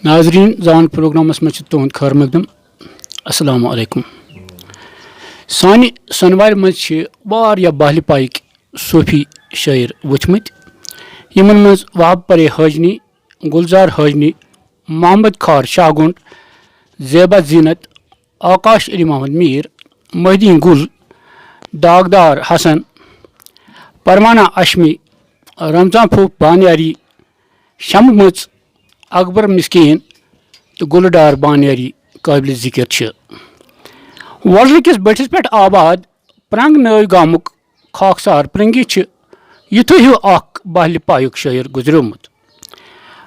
नाजरीन ज़ान प्रोग्रामस में तुंद खैर मकदम अस्सलाम अलैकुम। सानि सनवार मज बहल पाइक सूफी शायर वुचमत यमन मज वहाब परे हाजनी, गुलजार हाजनी, मोहम्मद खार शाहगुंड, ज़ेबा जीनत, आकाश अली मोहम्मद मीर, मोहद्दीन गुल, दागदार हसन, परवाना अशमी, रमजान फूक बानियारी, शममच, अकबर मिस्कीन तो गुलडार बानियारी काबिल जिक्र। वलर किस बटिस पे आबाद प्रंग नव गामुक खाकसार प्रंगी युथु हिव अख बहल पायुक शायर गुजरोमुत।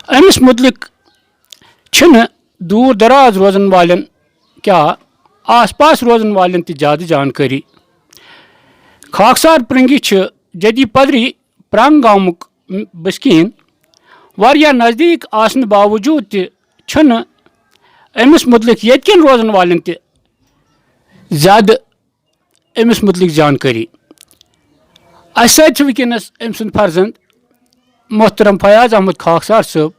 अमिस मुतलिक दूर दराज रोजन वालन क्या आस पास रोजन वालन ति ज़्यादा जानकारी। खाकसार प्रंगी जदी पदरी प्रंग गामुक बस्कीन वारिया नज़दीक आसन बावजूद तन अमिस मुतलिक यतकिन रोजन वालन ति ज़्यादा अमिस मुतलिक जानकारी। अस सत वनस अम सुंद फर्जंद मोहतरम फयाज अहमद खाकसार साहब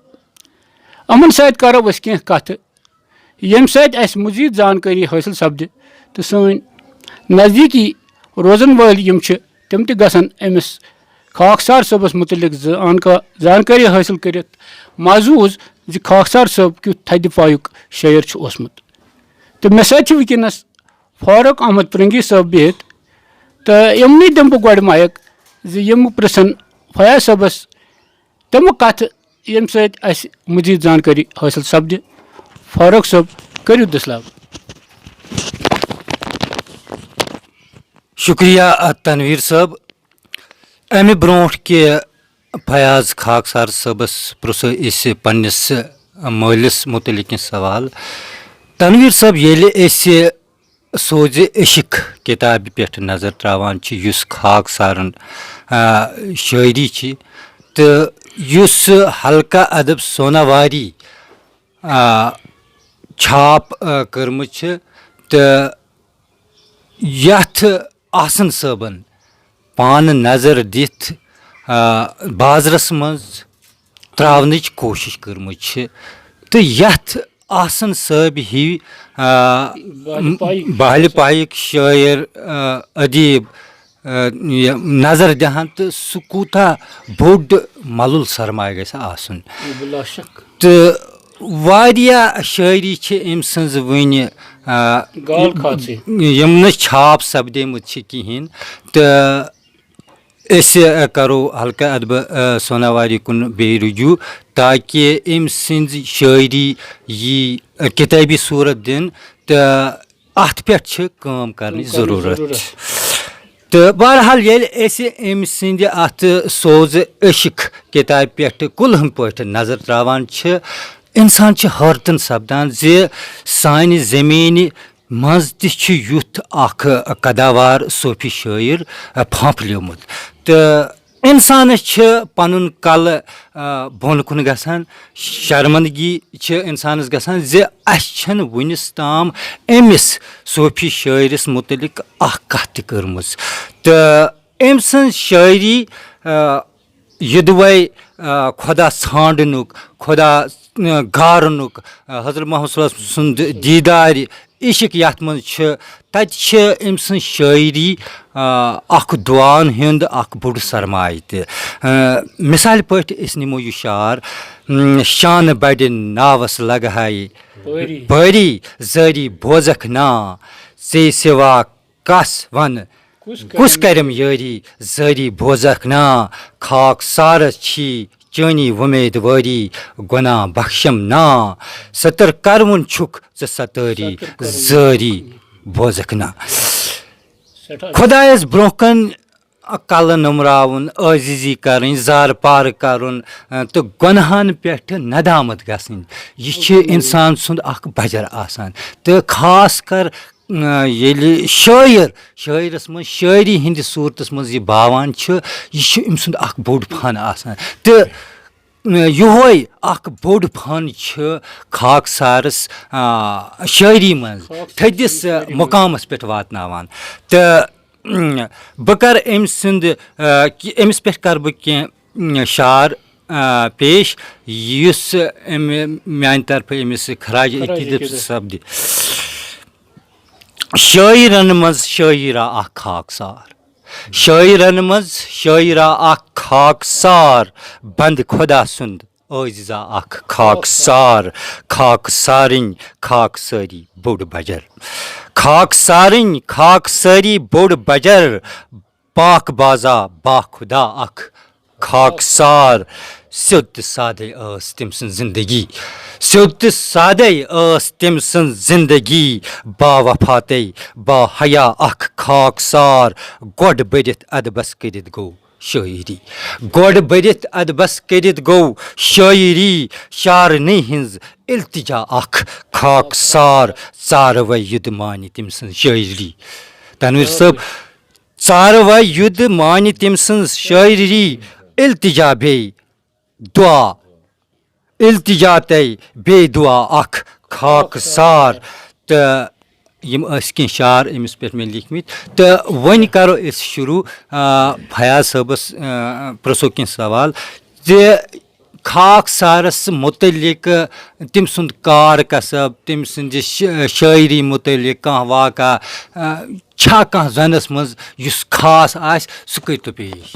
अमन सत करो अस कह कथ यम सत अस मजीद जानकारी हासिल सपद तो सन नज़दीकी रोजन वाल यम तम त गसन अमिस खाकसार साहबस मुतलिक जानकारी हासिल कर महजूज ज खाकसार साहब क्युत थद पायुक शायर ओसमुत। तो मे सत वनस फारूक अहमद प्रंगी साहब बिहत तो यमनी दम बह गो माइक यम प्रसन फयाज साहबस तम कथ यम सत मजीद जानकारी हासिल सपद। फारूक साहब करियो दस्लाब। शुक्रिया तनवीर साहब। अमे ब्रोट के फयाज खाकसार साहबस प्रुस इस पन्निस मलिस मुतलिक सवाल। तनवीर साहब ये सोज इश्क किताब पे नजर त्रावान युस खाकसारन शायरी तो युस हल्का अदब सोनावारी छाप कर्म तो यथ आसन सबन पान नजर दिथ बाजरस मज त्रावनच कोशिश कर्म तो यथ आसन सब ही बहल पाइक शायर अदीब नजर दहान तो सह कूता बोड मलुल सरमाय गस आसन। तो वारिया शायरी अम सज वन यम न छाप सपदेमुत कहें तो करो हल्का अदब सोनावारी कुन बे रुजू ताकि अम सज शायरी यी किताबी सूरत दिन तो अत पे काम करने जरूरत। तो बहरहाल अम सद अत सोज इश्क किताब पे कुलहम पे नजर त्रावान इंसान हैरतन सपदान जे सानि ज़मीन मज तुथ अख कदावार सूफी शायर फांपल्योमुत। तो इंसान पनुन कल बोन कुन गसान शर्मंदगी इंसानस गसान जे अन वनिस ताम अमिस सूफी शायरिस मुतलिक अख कथ कर्मस। तो अम सं शायरी युदवै खुदा छांडनुक, खुदा गारनुक, हजरत मोहम्मद सुंद दीदार इश्क यथ मन तत अम सं शायरी अख दुआन हुंद अख बोड़ सरमाय त मिसाल पट अस निमो यह शार शान बड़ नावस लगहाय बरी जरी बोजख ना से सिवा कस वन कुस करम यारी जरी बोजख ना खाकसार छी चनी उम्मीदवारी गुना बख्शम ना सतर करवन छुक सतरी जारी बोजख ना। खुदायस ब्रोकन कल नमरावन आजीजी कर जार पार कर तो गुनहन पे नदामत गसन यह इंसान सुंद अख बजर आसान। तो खास कर ये शायरस मज शायरी हंद सूरतस मज यह बावान यह अम सुंद अख बोड़ फन आसान। तो योय अख बोड़ फन खाकसारस शायरी मज थदिस मुकामस पे वातनावान। तो बह कर अम सुंद अमिस पे कर बह शार पेश युस म्यान तरफ अमिस खराज अकीदत सपदि शायरन मज शायरा अख खाकसार शायरन मज शायरा अख खाकसार बंद खुदा सुंद ओजिजा अख खाकसार खाकसारिन खाकसारी बोड़ बजर खाकसारिन खाकसारी बोड़ बजर पाक बाजा बा खुदा अख खाकसार सिद्ध सादे तम सन जिंदगी सिद्ध सादे तम सन जिंदगी बा वफाते बा हया अख खाकसार गोड बरित अदबस करित गो शायरी गोड बरित अदबस करित गो शायरी शारनी हिंज इल्तिजा अख खाकसार चारव युद्ध मानि तम सन शायरी तनवीर साहब चारव युद्ध मानि तम सन शायरी इल्तिजा बे दुआ इल्तिजा ते बे दुआ अख खाकसार तो यम कह शार अमिस पे मे लिखमित तो वन करो शुरू फयाज साहबस प्रसो कह सवाल जे खाकसारस मुतलिक तम सुंद कार कसब तम सुंद शायरी मुतलिक कह वाका छा कह जनस मज युस खास आस सु करितो पेश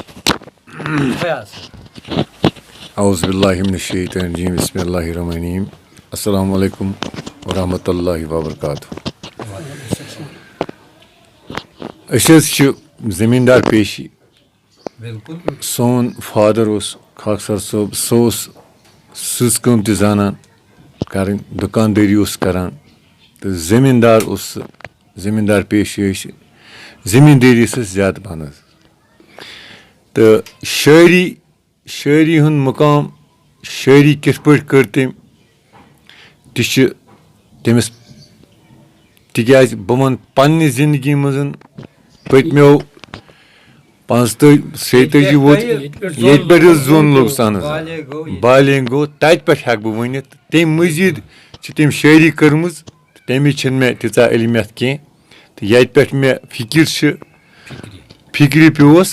औज़ुबिल्लाहि मिनश्शैतानिर्रजीम बिस्मिल्लाहिर्रहमानिर्रहीम अस्सलामु अलैकुम वरहमतुल्लाहि वबरकातुहू ज़मींदार पेशी सोन फादर खाकसार साहब सज कम त जानान कर दुकानदारी करान तो ज़मींदार पेशी ज़मींदारी ज़्यादा बन तो शायरी हुंद मुकाम शायरी किस पे कर तमिस तिकाज बह वन पन्ने जिंदगी मज पत्मो 45 वोत ये पे जोन लोग सन बालिंग गो तत पे हेक बह वन तम मजीद तम शायरी कर्म तमिच मे तीचा इलमियत कह तो ये पे मे फिक्री पेस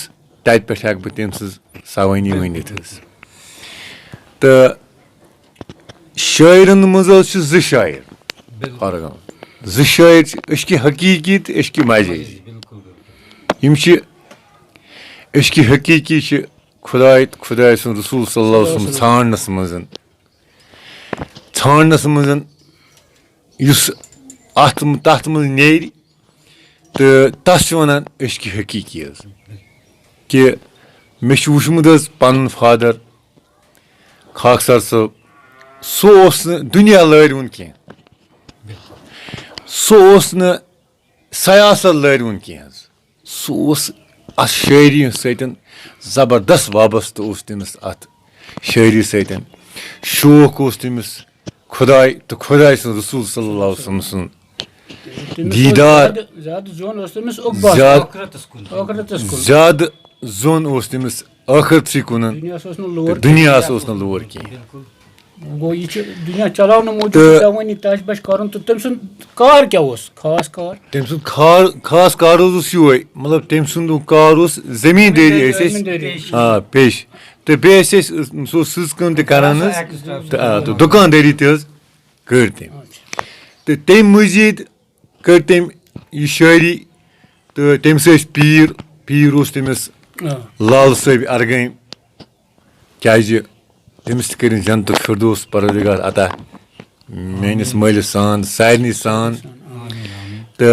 तत पे हेक बह तम सवानी वन तो शायरन मज ज शायर ज शायर इश्क हकीकी तो इश्क मजाजी इश्क हकीकी खुदा सुन रसूल सल्लल्लाहु अलैहि वसल्लम छानस मज तथ मज नेर तो तस वन इश्क हकीकी कि मे वुचमुत पन फादर खाकसार साहब सह दुनिया लरवन कह सह सयासत लरवन कह सह शायरी सतन जबरदस्त वाबस्त तमिस अत शायरी सतन शौक तमिस खुदाय तो खुदाय सुन रसूल सल्लल्लाहु अलैहि वसल्लम सुन दीदार ज्यादा जोन तमिस आखिरत कुन दुनिया लोर कह गो ये दुनिया चलावन मूजूब तश कर तम सुन कार क्या खास कार तम सुन खास कार ये मतलब तम सुंद कार जमींदारी हाँ पेश तो बे सज कम तो दुकानदारी कर तो तम मजीद कर तम यह शायरी तो तम पीर तमिस लाल साहब अरगम क्या तमिस कर जन्नत फिरदौस परवरदिगार अता मेनिस मालिस सान सारनी सान तो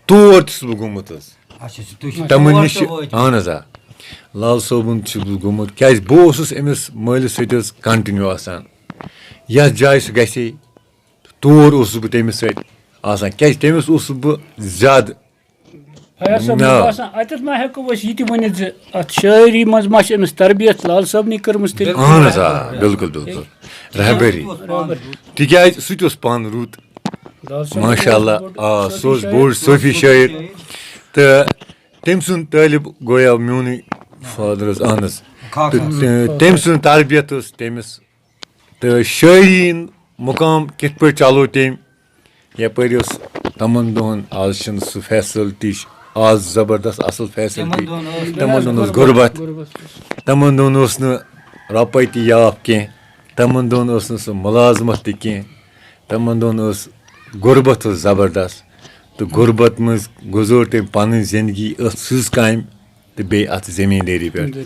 तौर बह गोमुत तमन नश अहन आ लाल सोबन बह गोमुत क्या बह अमिस मालिस सत कंटिन्यू आसान यथ जाय सह गसे तौर बह तमिस सत क्या तमिस बह ज्यादा शायरी मज तरबियत लाल साहब कर्म बिल्कुल बिल्कुल रहबरी तिकाज सह पान रुत माशाअल्लाह सह बोड़ सूफी शायर तो तम सुन तालिब गोया मोन फादर अहन तो तम सुन तरबियत तमिस तो शायरी मुकाम कित पे चलो तम यपर तमन दोहन आज सह फैसिलिटी आज जबरदस्त असल फैसिलिटी तमन दोहन गुरबत तमन दोहन رۄپَے تہِ یاف کینٛہہ تِمَن دۄہَن ٲس نہٕ سُہ مُلازمت تہِ کینٛہہ تِمَن دۄہَن ٲس غُربت اوس زبردست تہٕ غُربت منٛز گُزٲر تٔمۍ پَنٕنۍ زندگی ٲس سٕژ کامہِ تہٕ بیٚیہِ اَتھ زٔمیٖندٲری پٮ۪ٹھ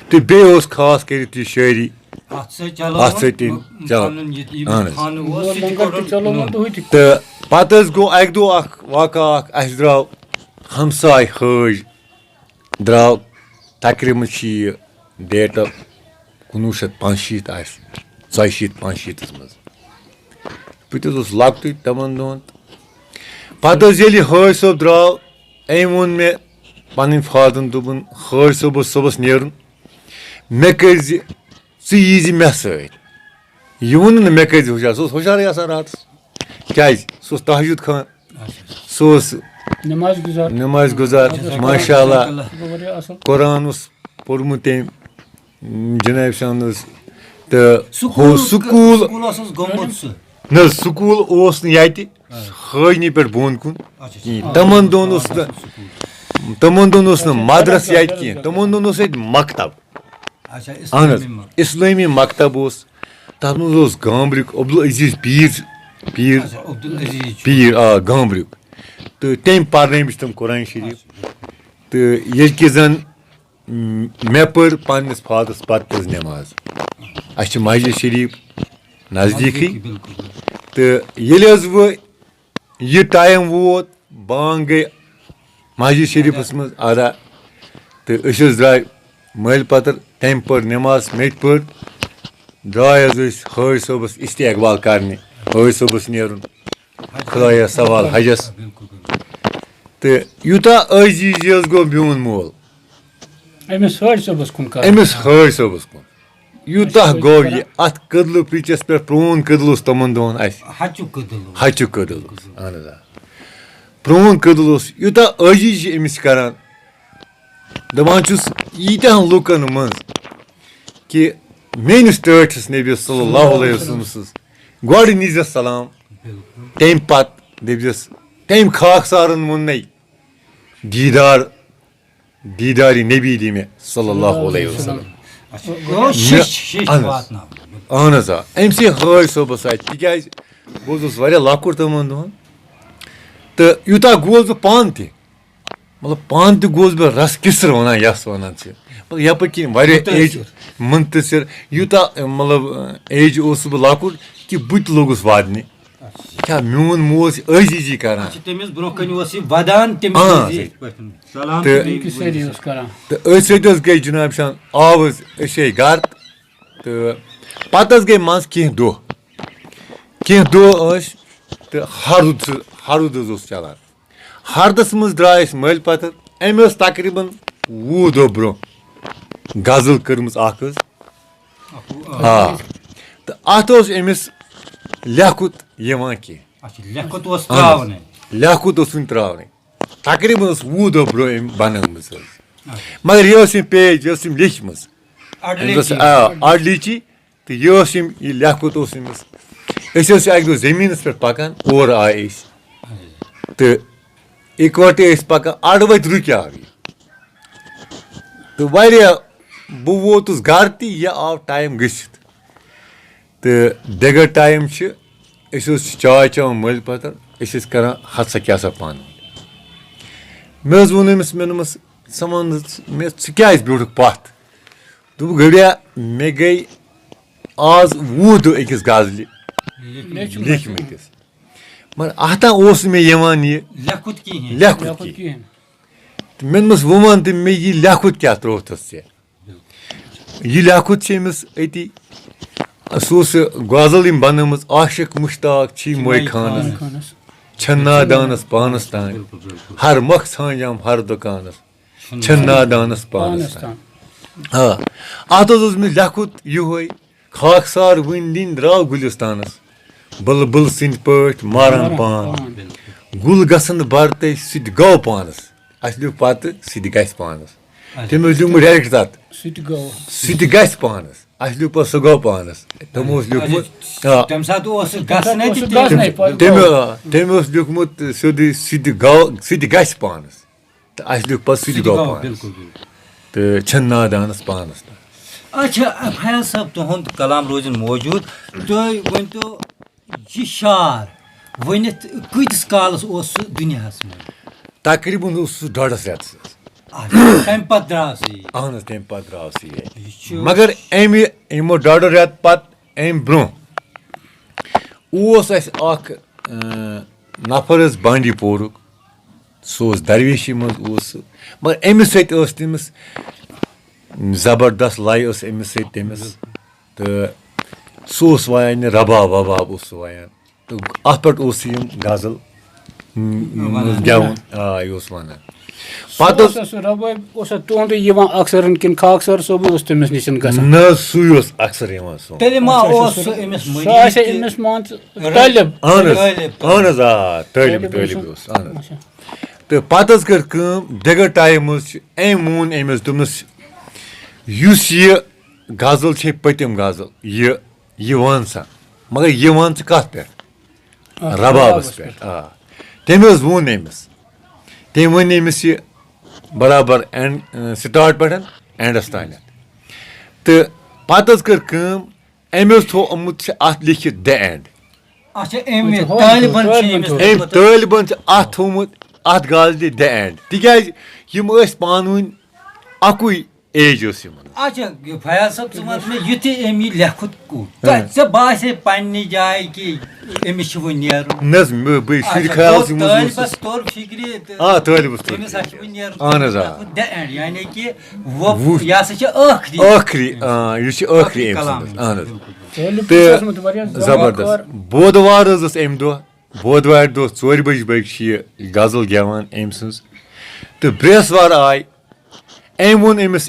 تہٕ بیٚیہِ اوس خاص کٔرِتھ یہِ شٲعری اَتھ سۭتۍ چلان اہن حظ تہٕ پَتہٕ حظ گوٚو اَکہِ دۄہ اَکھ واقعہ اَکھ اَسہِ درٛاو ہمساے حٲج درٛاو تقریٖباً چھِ یہِ ڈیٹ آف 1985 آسہِ 85 منٛز بہٕ تہِ حظ اوسُس لۄکٹُے تِمَن دۄہَن پَتہٕ حظ ییٚلہِ یہِ حٲج صٲب درٛاو أمۍ ووٚن مےٚ پَنٕنۍ فادرَن دوٚپُن حٲج صٲب اوس صُبحس نیرُن مےٚ کٔرۍزِ ژٕ ییٖزِ مےٚ سۭتۍ یہِ ووٚنُن نہٕ مےٚ کٔرۍزِ ہُشار سُہ اوس ہُشارٕے آسان راتَس کیٛازِ سُہ اوس تہجُد خان سُہ اوس نٮ۪مازِ گُزار ماشاء اللہ قۄران اوس پوٚرمُت تٔمۍ جِناب شانَس تہٕ ہُہ سکوٗل نہ حظ سکوٗل اوس نہٕ ییٚتہِ حٲجنی پٮ۪ٹھ بۄن کُن کِہیٖنۍ تِمَن دۄہَن اوس نہٕ مدرس ییٚتہِ کینٛہہ تِمَن دۄہَن اوس ییٚتہِ مکتب اہن حظ اِسلٲمی مکتب اوس تَتھ منٛز اوس گامبرِیُک عبدالعزیٖز پیٖر آ گامبرِیُک تہٕ تٔمۍ پَرنٲومٕتۍ تِم قۄرانِ شریٖف تہٕ ییٚلہِ کہِ زَن مےٚ پٔر پنٛنِس فادرَس پَتہٕ حظ نٮ۪ماز اَسہِ چھِ مسجِد شریٖف نزدیٖکٕے تہٕ ییٚلہِ حظ وۄنۍ یہِ ٹایم ووت بانٛگ گٔے مسجِد شریٖفَس منٛز ادا تہٕ أسۍ حظ درٛاے مٲلۍ پَتَر تٔمۍ پٔر نٮ۪ماز مےٚ تہِ پٔر درٛاے حظ أسۍ حٲج صٲبَس اِستقبال کَرنہِ حٲج صٲبَس نیرُن خۄدایَس سوال حجَس تہٕ یوٗتاہ عزیٖز حظ گوٚو میون مول أمِس حٲج صٲبَس کُن یوٗتاہ گوٚو یہِ اَتھ کٔدلہٕ پِچَس پٮ۪ٹھ پرٛون کٔدٕل اوس تِمَن دۄہَن اَسہِ ہَچُک کٔدٕل اوس اہن حظ آ پرٛون کٔدٕل اوس یوٗتاہ عزیٖز چھِ أمِس کَران دَپان چھُس ییٖتیٛاہَن لُکَن منٛز کہِ میٲنِس ٹٲٹھِس نبی صلی اللہ علیہ وسلم سٕنٛز گۄڈٕ نیٖزٮ۪س سلام تمہِ پَتہٕ دٔپۍزٮ۪س تٔمۍ خاکسارَن ووٚننَے دیٖدارِ نبی دی مےٚ صلی اللہ علیہ وسلم اہن حظ آ أمۍ سٕے حٲج صٲبَس اَتھِ تِکیٛازِ بہٕ حظ اوسُس واریاہ لۄکُٹ تِمَن دۄہَن تہٕ یوٗتاہ گوس بہٕ پانہٕ تہِ مطلب پانہٕ تہِ گوس بہٕ رَس کِسر وَنان یَس وَنان چھِ مطلب یَپٲرۍ کِنۍ واریاہ ایج مُنتٔصِر یوٗتاہ مطلب ایج اوسُس بہٕ لۄکُٹ کہِ بہٕ تہِ لوٚگُس وَدنہِ کیٛاہ میون مول چھِ عزیٖزی کَران تہٕ أتھۍ سۭتۍ حظ گٔے جِناب شان آو حظ أسۍ آے گَرٕ تہٕ پَتہٕ حظ گٔے منٛزٕ کینٛہہ دۄہ ٲسۍ تہٕ ہَرُد حظ اوس چَلان ہَردَس منٛز درٛاے أسۍ مٲلۍ پَتہٕ أمۍ ٲس تقریٖباً 20 دۄہ برونٛہہ غزل کٔرمٕژ اَکھ حظ آ تہٕ اَتھ اوس أمِس لیکھُت یِوان کینٛہہ لیکھُت اوس وٕنہِ ترٛاونٕے تقریٖباً ٲس 20 دۄہ برونٛہہ أمۍ بَنٲومٕژ حظ مگر یہِ ٲس یِم پیج یہِ ٲس أمۍ لیٚچھمٕژ أمۍ ٲس اَڈلیٖچی تہٕ یہِ ٲس یہِ لیکھُت اوس أمِس أسۍ ٲسۍ اَکہِ دۄہ زٔمیٖنَس پٮ۪ٹھ پَکان اورٕ آے أسۍ تہٕ اِکوَٹَے ٲسۍ پَکان اَڈٕ وَتہِ رُکیٛاو یہِ تہٕ واریاہ بہٕ ووتُس گَرٕ تہِ یہِ آو ٹایم گٔژھِتھ تہٕ دِگر ٹایم چھِ أسۍ ٲسۍ چاے چٮ۪وان مٔلۍ پَتہٕ أسۍ ٲسۍ کَران ہَتھ سا کیٛاہ سا پانہٕ ؤنۍ مےٚ حظ ووٚن أمِس مےٚ دوٚپمَس ژٕ وَن حظ مےٚ ژٕ کیٛازِ بیوٗٹھُکھ پَتھ دوٚپُکھ گٔڑیا مےٚ گٔے آز 20 دۄہ أکِس غزلہِ لیکھمٕتِس مگر اَتھا اوس نہٕ مےٚ یِوان یہِ لیکھُت کِہیٖنۍ تہٕ مےٚ دوٚپمَس وۄنۍ وَن تہٕ مےٚ یہِ لیکھُت کیٛاہ ترٛووتھَس ژےٚ یہِ لیکھُت چھِ أمِس أتی سُہ اوس یہِ غزل یِم بَنٲومٕژ عاشق مُشتاق چھی موے خانَس چھَنہٕ نادانَس پانَس تانۍ ہر مۄکھ ژھانٛجام ہر دُکانَس چھَنہٕ نادانَس پانَس تانۍ آ اَتھ حظ اوس مےٚ لیکھُت یِہوے خاکسار وٕنۍ دِنۍ درٛاو گُلِستانَس بُلبُل سٕنٛدۍ پٲٹھۍ ماران پان گُل گژھن بَرتَے سُہ تہِ گوٚو پانَس اَسہِ لیوٗکھ پَتہٕ سُہ تہِ گژھِ پانَس تٔمۍ اوس لیوٗکھمُت ڈایریکٹ تَتھ سُہ تہِ گژھِ پانَس اَسہِ لیوٗکھ پَتہٕ سُہ گوٚو پانَس تٔمۍ اوس لیوٗکھمُت تٔمۍ اوس لیوٗکھمُت سیوٚدُے سُہ تہِ گژھِ پانَس تہٕ اَسہِ لیوٗکھ پَتہٕ سُہ تہِ گوٚو پانَس تہٕ چھِنہٕ نادانَس پانَس تانۍ अच्छा फैज साहब तुहंद कलाम रोजन मौजूद तुम वनतो यह शार वनित कतिस कालस दुनियास में तकरीबन डोडस रेत तम पत द्राव अहन तम पे द्राव मगर अमो डोड रेत पत अम ब्रो नफर बांडी पोरुक सह दरवेशी मज मगर अमिस तमिस जबरदस्त लय अमिस तमिस तो सह वायान रबाब वबाब वायान तो अत पे गजल गेवन यह वन अक्सर किन खाकसार सोब तमिस निश न सू अक्सर तो पत कर दिगर टाइम मोन अमिस दोपनस युस यह गजल छे पतिम गजल यह वन सा मगर यह वन कत पे रबाबस पे तम वोन अमिस तम वन अमिस यह बराबर एंड स्टार्ट पे एंडस तान तो पत कर अमिस थो अमुत अत लिखित द एंड तालिबन अत थोमुत अत गाल द एंड तिकाज यम पान अकुई एज अच्छा फयाज साहब युत अमी लेखुत ऐ बासे पन्ने जाय कि अमिस वो तालिबस तोर फिक्री यानी कि यह आखरी आखरी जबरदस्त बोधवार अम दह बोधवार दह 4 बजे बग गजल गेवान अम सज तो बृहस्वार आय अम वोन अमिस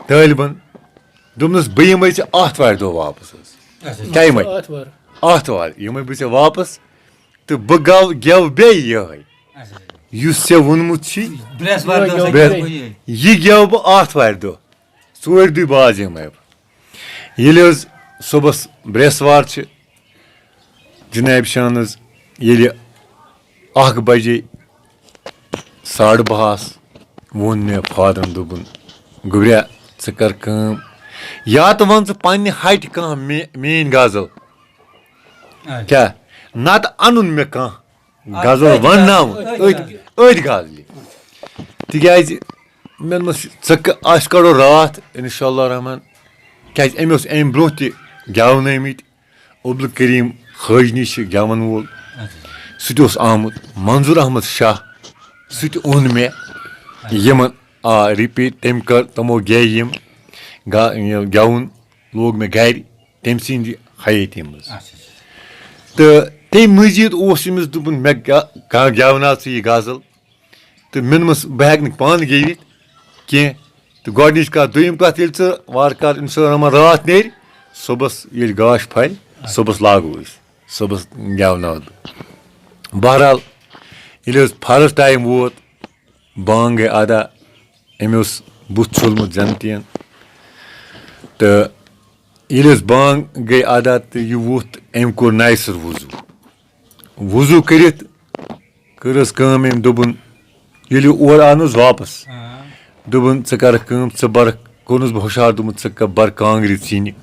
तालिबन दोपनस बह यम आतवार दह वापस कम आतवार यम बह वापस तो बह गेव बे युस ऐ वोनमुत यह गेव बह आतवार दह 4 दह बाद यम ये सुबह बृहस्वार जनाब शान ये 1 बजे 12:30 वोन मे फादरन दोपन गुब्रिया कर या तो वन पन्ने हट कह मेन गजल क्या नत अन मे कह गजल वन अथ गजल तिकाज मे कड़ो रात इंशाअल्लाह रहमान क्या अम ब्रो तवनमित अब्दुल करीम खजनी गेवन वोल सह आमुत मंजूर अहमद शाह सह ओन मे यमन रिपीट तमो गे गेवन लोग मे गर तम सद हयाती मज तो तम मजीद अमिस दोपन मे गेवना यह गजल तो मे बह हेक पान गेवित कह तो गोडनिच कत दुयम कत ये वार कार इंशाअल्लाह रात नेर सुबस ये गाश फल सुबस लागो सुबस गेवनाव बहरहाल ये फर्स्ट टाइम वोत बांग गई अदा अमें बुथ छुलमुत जनतियन तो ये बांग गई अदा तो यह वोथ अम कोर नय सर वजू करित करस अम दोपन ये और आनुस वापस दोपन कर बर कोनस बह हुशार दोपन बर कांग्रि चीन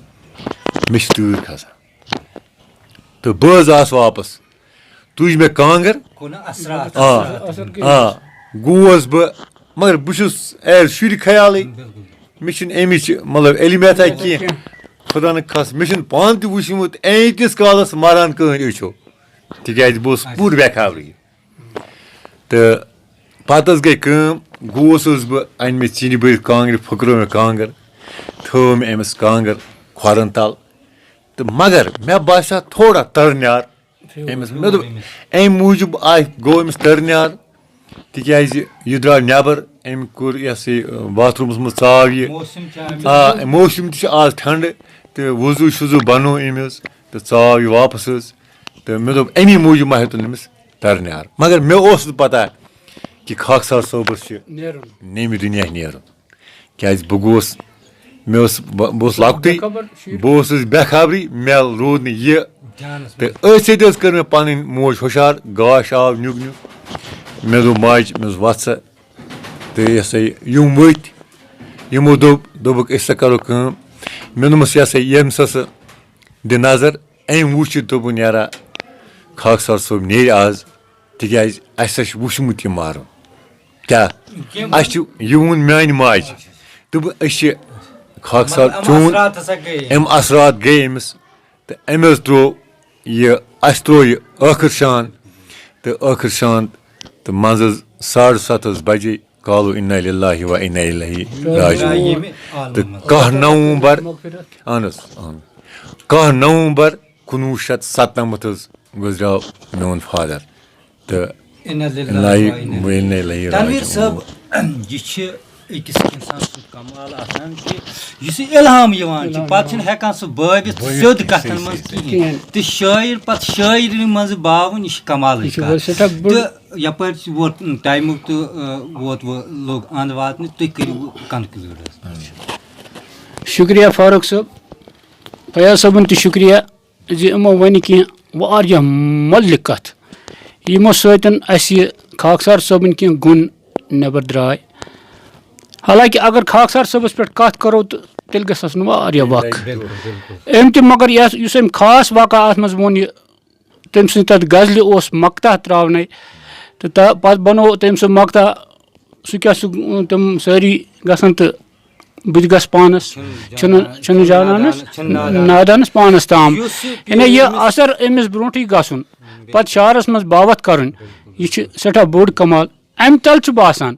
मे तूर खसान तो बह वापस तुज मे कांगर गोस बह मगर बहुत एज शुर ख्याल मे अमिच मतलब इलमियत कह खुदा न खस मे पान त वुचमुत एतिस कालस मारान कहन अचो तिकाज बह पूर बेखबरी तो पत गई गोस बह अन मे चीन भर कांग्रि फुकरो मे कांगर थो मे अमिस कांगर खोरन तल तो मगर मे बासा थोड़ा तरन्यार अमिस मे दोप अम मूजूब गो अमिस तरन्यार तिकाज यह द्राव नबर अम कोर यह बाथरूमस मज चाव यह मौसम आज ठंड तो वजू शजू बनो अमिस तो चाव यह वापस तो मे दोप अमी मूजूब मा हेतुन अमिस तरन्यार मगर मे पता कि खाकसार सोबस नेमि दुनिया नेरुन क्या बह गोस मे बह लकटुई बह बेखबरी मे रोद न यह तो अथ सत कर मे पन मोज हुशार गाश आव नुक नुक मे दोप माज मे वत सा तो यह सा यम वत यमो दोपक अस करो مےٚ دوٚپمَس یہِ ہسا ییٚمِس ہسا دِ نظر أمۍ وٕچھِ دوٚپُن یارا خاکسار صٲب نیرِ آز تِکیٛازِ اَسہِ ہا چھُ وٕچھمُت یہِ مارُن کیٛاہ اَسہِ چھُ یہِ ووٚن میٛانہِ ماجہِ دوٚپُن أسۍ چھِ خاکسار چون أمۍ اثرات گٔے أمِس تہٕ أمۍ حظ ترٛوو یہِ اَسہِ ترٛوو یہِ ٲخٕر شان تہٕ منٛزٕ حظ 7:30 حظ بجے قالو اِنّا لِلّٰهِ و اِنّا اِلَیْهِ راجعوٗن تہٕ 10 نومبر اہن حظ 10 نومبر 1997 حظ گُزریٛوو میون فادر تہٕ تنویٖر صٲب یہِ چھِ أکِس اِنسان سُنٛد کمال آسان کہِ یُس یہِ اِلہام یِوان چھُ پتہٕ چھُنہٕ ہٮ۪کان سُہ بٲوِتھ سیوٚد کتھن منٛز کِہیٖنۍ تہٕ شٲعر پتہٕ شٲعری منٛزٕ باوُن یہِ چھِ کمالٕچ کتھ تہٕ یپٲرۍ ووت ٹایمُک تہٕ ووت وۄنۍ لوٚگ انٛد واتنہِ تُہۍ کٔرِو کنکلیوٗڈ حظ. شُکریہ فاروق صٲب فیاض صٲبُن تہِ شُکریہ زِ یِمو وَنہِ کینٛہہ واریاہ مۄلہِ کَتھٕ یِمو سۭتۍ اَسہِ یہِ خاکسار صٲبٕنۍ کینٛہہ گُن نٮ۪بر درٛاے حالانکہِ اگر خاکسار صٲبَس پٮ۪ٹھ کَتھ کَرو تہٕ تیٚلہِ گژھِ آسُن واریاہ وق أمۍ تہِ مگر یُس أمۍ خاص واقعہ اَتھ منٛز ووٚن یہِ تٔمۍ سٕنٛدِ تَتھ غزلہِ اوس مقطع ترٛاونَے تہٕ پَتہٕ بَنوو تٔمۍ سُہ مقطع سُہ کیٛاہ سُہ تِم سٲری گژھان تہٕ بہٕ تہِ گژھٕ پانَس چھُنہٕ جانانَس نادانَس پانَس تام یعنی یہِ اثر أمِس برونٛٹھٕے گژھُن پَتہٕ شعرَس منٛز باوَتھ کَرُن یہِ چھِ سٮ۪ٹھاہ بوٚڑ کمال اَمہِ تَل چھُ باسان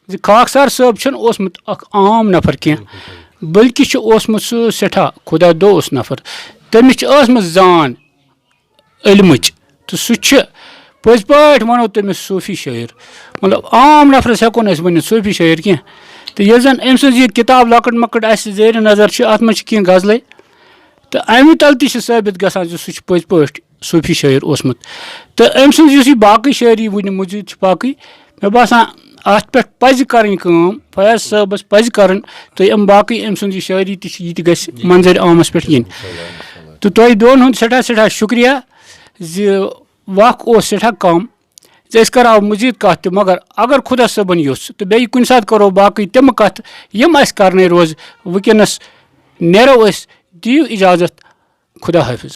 زِ خاکسار صٲب چھُنہٕ اوسمُت اکھ عام نفر کینٛہہ بٔلکہِ چھُ اوسمُت سُہ سٮ۪ٹھاہ خۄدا دوس نفر تٔمِس چھِ ٲسمٕژ زان علمٕچ تہٕ سُہ چھِ پٔزۍ پٲٹھۍ وَنو تٔمِس صوٗفی شٲعر مطلب عام نفرَس ہٮ۪کو نہٕ أسۍ ؤنِتھ صوٗفی شٲعر کینٛہہ تہٕ ییٚلہِ زَن أمۍ سٕنٛز یہِ کِتاب لۄکٕٹ مۄکٕٹ اَسہِ زیرِ نظر چھِ اَتھ منٛز چھِ کینٛہہ غزلے تہٕ اَمہِ تَل تہِ چھِ ثٲبِت گژھان زِ سُہ چھُ پٔزۍ پٲٹھۍ صوٗفی شٲعر اوسمُت تہٕ أمۍ سٕنٛز یُس یہِ باقٕے شٲعری وٕنہِ مٔزیٖد چھِ باقٕے مےٚ باسان اَتھ پٮ۪ٹھ پَزِ کَرٕنۍ کٲم فیاض صٲبَس پَزِ کَرٕنۍ تہٕ یِم باقٕے أمۍ سٕنٛز یہِ شٲعری تہِ چھِ یہِ تہِ گژھِ منظرِ عامَس پٮ۪ٹھ یِنۍ تہٕ تۄہہِ دۄن ہُنٛد سٮ۪ٹھاہ سٮ۪ٹھاہ شُکریہ زِ وق اوس سٮ۪ٹھاہ کَم زِ أسۍ کَرہاو مٔزیٖد کَتھ تہِ مگر اگر خۄدا صٲبَن یوٚژھ تہٕ بیٚیہِ کُنہِ ساتہٕ کَرو باقٕے تِمہٕ کَتھٕ یِم اَسہِ کَرنَے روزِ وٕنکٮ۪نَس نیرو أسۍ دِیِو اِجازت خۄدا حٲفِظ.